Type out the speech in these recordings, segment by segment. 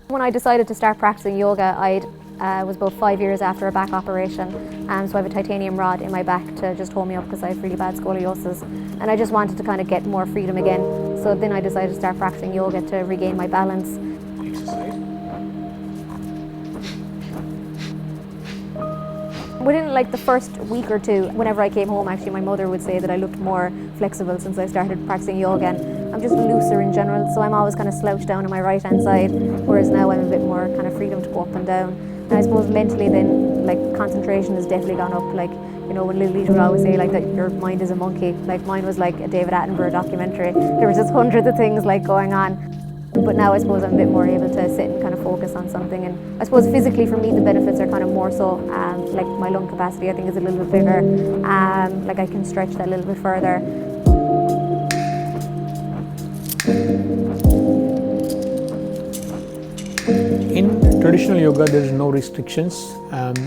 When I decided to start practicing yoga, I was about 5 years after a back operation, so I have a titanium rod in my back to just hold me up because I have really bad scoliosis, and I just wanted to kind of get more freedom again. So then I decided to start practicing yoga to regain my balance. Within like the first week or two, whenever I came home, actually my mother would say that I looked more flexible since I started practicing yoga, and I'm just looser in general, so I'm always kind of slouched down on my right hand side, whereas now I'm a bit more kind of freedom to go up and down. And I suppose mentally then, like, concentration has definitely gone up. Like, you know, when Lalit would always say like that your mind is a monkey, like mine was like a David Attenborough documentary. There was just hundreds of things like going on. But now I suppose I'm a bit more able to sit and kind of focus on something, and I suppose physically for me the benefits are kind of more so, like my lung capacity I think is a little bit bigger, like I can stretch that a little bit further. In traditional yoga there is no restrictions,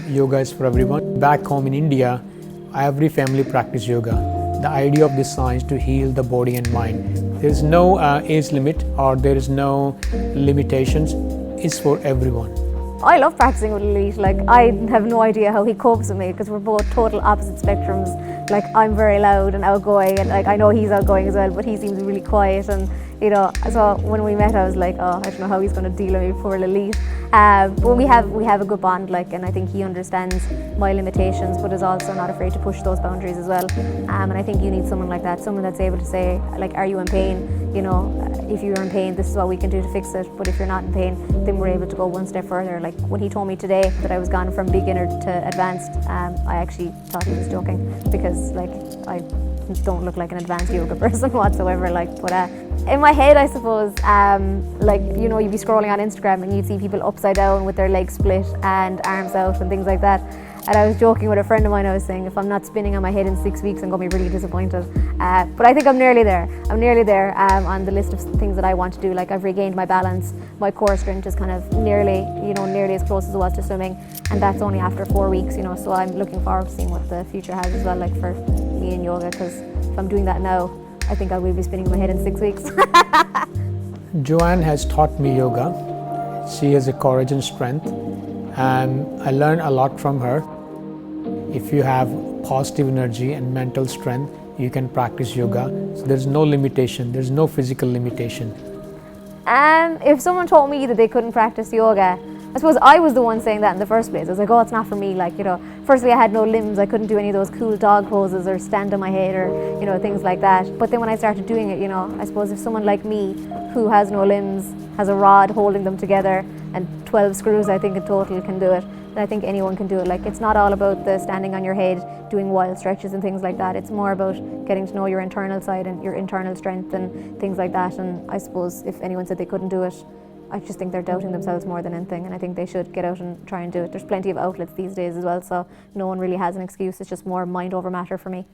yoga is for everyone. Back home in India, every family practice yoga. The idea of this science to heal the body and mind. There is no age limit or there is no limitations. It's for everyone. I love practicing with Lalit. Like, I have no idea how he copes with me because we're both total opposite spectrums. Like, I'm very loud and outgoing, and like I know he's outgoing as well, but he seems really quiet, and you know, so when we met I was like, oh, I don't know how he's going to deal with me, poor Lalit. But we have a good bond, like, and I think he understands my limitations but is also not afraid to push those boundaries as well. And I think you need someone like that, someone that's able to say, like, are you in pain? You know, if you're in pain, this is what we can do to fix it. But if you're not in pain, then we're able to go one step further. Like when he told me today that I was gone from beginner to advanced, I actually thought he was joking, because like I don't look like an advanced yoga person whatsoever. Like, but in my head, I suppose, like, you know, you'd be scrolling on Instagram and you'd see people upside down with their legs split and arms out and things like that. And I was joking with a friend of mine, I was saying, if I'm not spinning on my head in 6 weeks, I'm going to be really disappointed. But I think I'm nearly there. I'm nearly there on the list of things that I want to do. Like, I've regained my balance. My core strength is kind of nearly as close as it was to swimming. And that's only after 4 weeks, you know, so I'm looking forward to seeing what the future has as well, like for me in yoga, because if I'm doing that now, I think I will be spinning my head in 6 weeks. Joanne has taught me yoga. She has a courage and strength, and I learned a lot from her. If you have positive energy and mental strength, you can practice yoga. So there's no limitation, there's no physical limitation. If someone told me that they couldn't practice yoga, I suppose I was the one saying that in the first place. I was like, oh, it's not for me. Like, you know, firstly I had no limbs. I couldn't do any of those cool dog poses or stand on my head or, you know, things like that. But then when I started doing it, you know, I suppose if someone like me who has no limbs, has a rod holding them together and 12 screws, I think in total, can do it, then I think anyone can do it. Like, it's not all about the standing on your head, doing wild stretches and things like that. It's more about getting to know your internal side and your internal strength and things like that. And I suppose if anyone said they couldn't do it, I just think they're doubting themselves more than anything, and I think they should get out and try and do it. There's plenty of outlets these days as well, so no one really has an excuse. It's just more mind over matter for me.